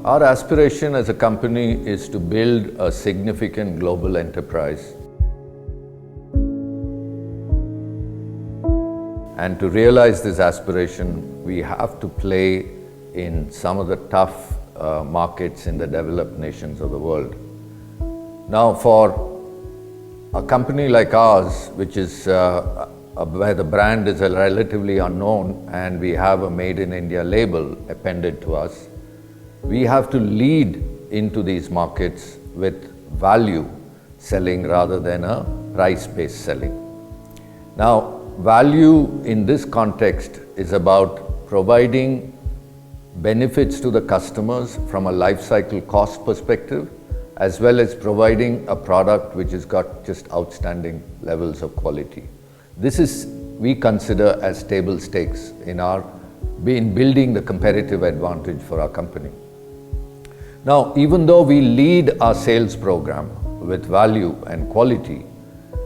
Our aspiration as a company is to build a significant global enterprise. And to realize this aspiration, we have to play in some of the tough markets in the developed nations of the world. Now, for a company like ours, which is where the brand is relatively unknown and we have a Made in India label appended to us, we have to lead into these markets with value selling rather than a price-based selling. Now, value in this context is about providing benefits to the customers from a life cycle cost perspective, as well as providing a product which has got just outstanding levels of quality. This is, we consider, as table stakes in building the competitive advantage for our company. Now, even though we lead our sales program with value and quality,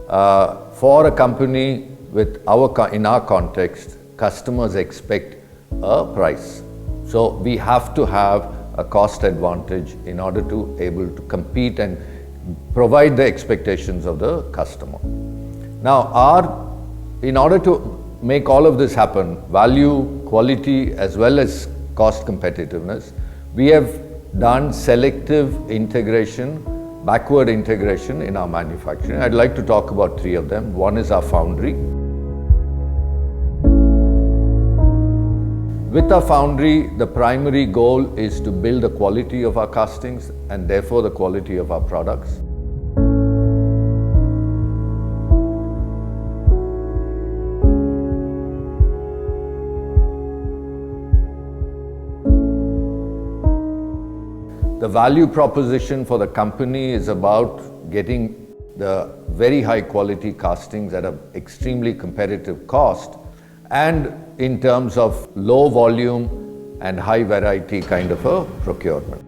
for a company in our context, customers expect a price. So we have to have a cost advantage in order to able to compete and provide the expectations of the customer. Now, in order to make all of this happen, value, quality, as well as cost competitiveness, we have done selective integration, backward integration in our manufacturing. I'd like to talk about three of them. One is our foundry. With our foundry, the primary goal is to build the quality of our castings and therefore the quality of our products. The value proposition for the company is about getting the very high quality castings at an extremely competitive cost and in terms of low volume and high variety kind of a procurement.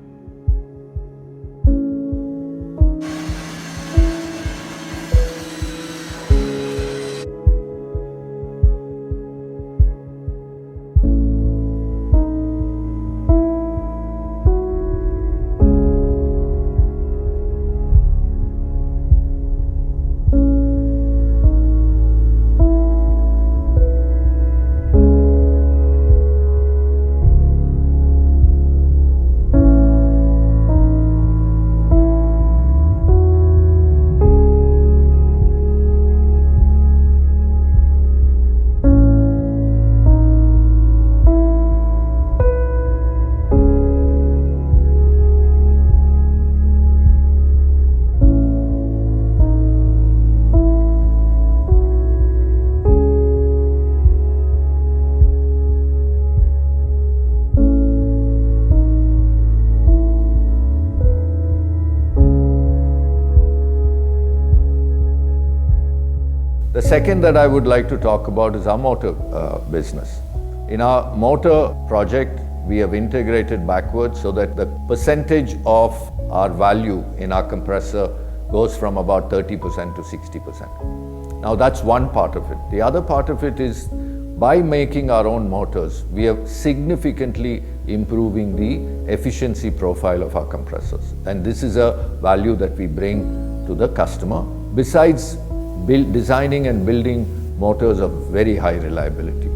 The second that I would like to talk about is our motor business. In our motor project, we have integrated backwards so that the percentage of our value in our compressor goes from about 30% to 60%. Now that's one part of it. The other part of it is by making our own motors, we are significantly improving the efficiency profile of our compressors. And this is a value that we bring to the customer, besides designing and building motors of very high reliability.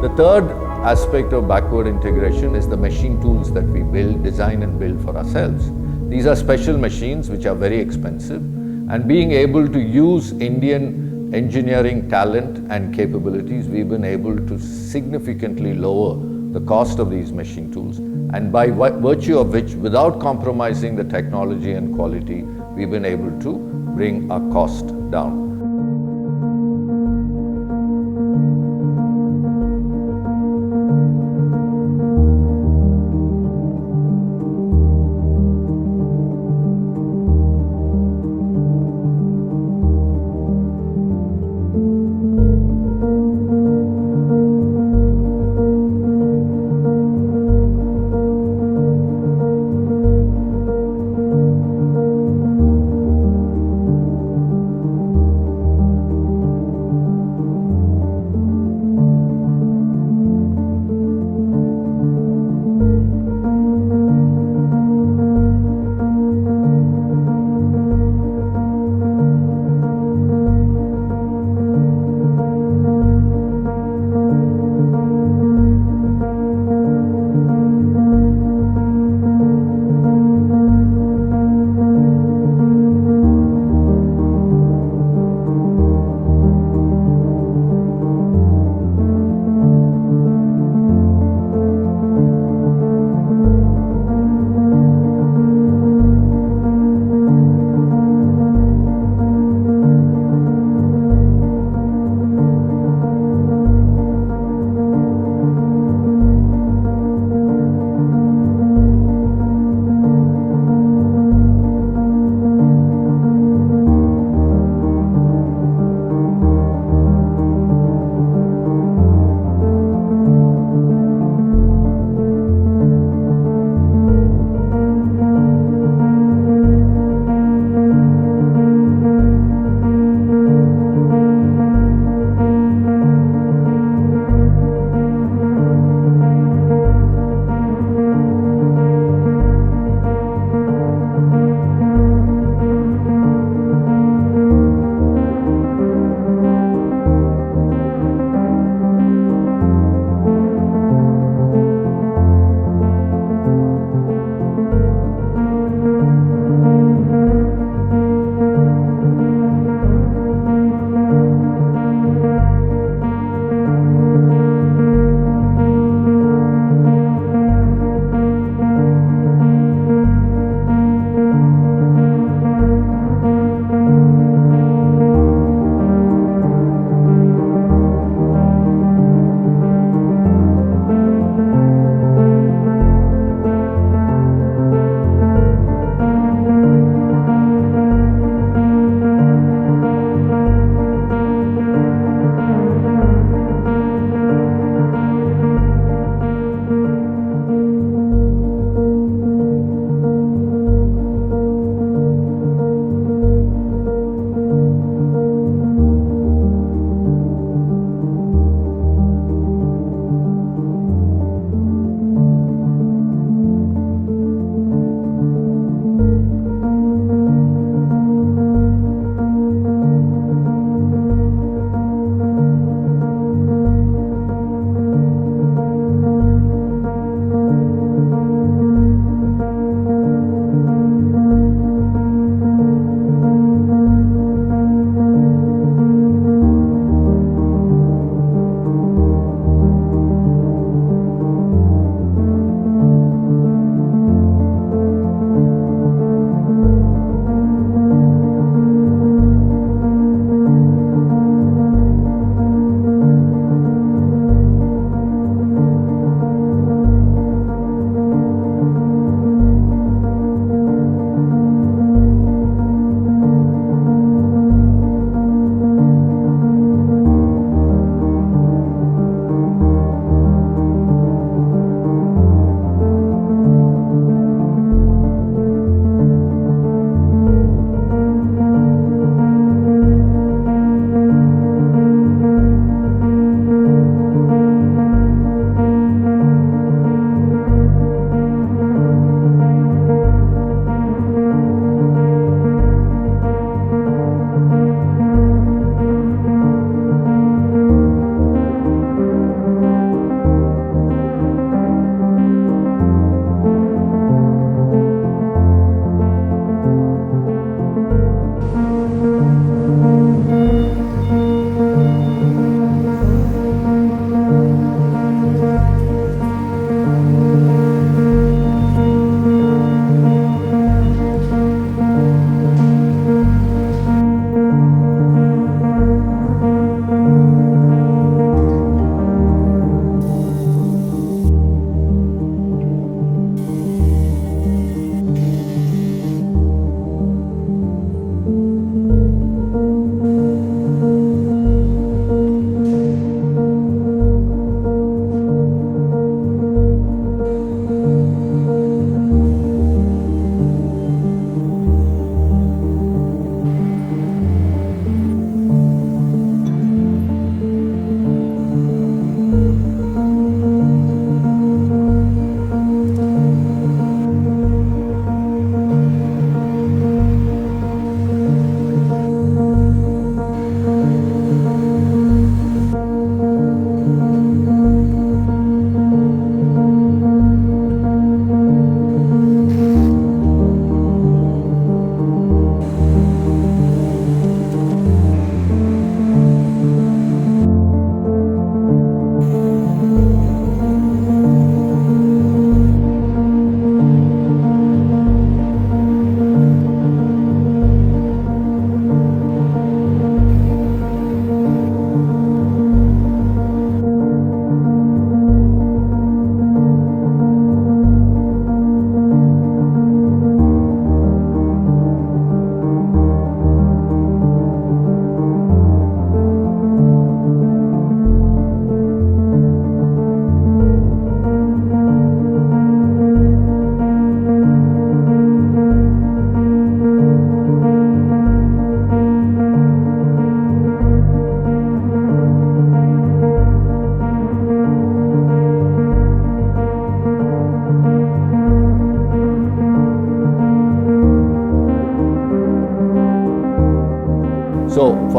The third aspect of backward integration is the machine tools that we build, design and build for ourselves. These are special machines which are very expensive, and being able to use Indian engineering talent and capabilities, we've been able to significantly lower the cost of these machine tools, and by virtue of which, without compromising the technology and quality, we've been able to bring our cost down.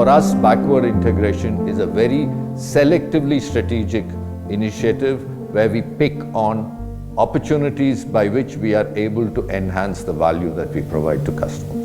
For us, backward integration is a very selectively strategic initiative where we pick on opportunities by which we are able to enhance the value that we provide to customers.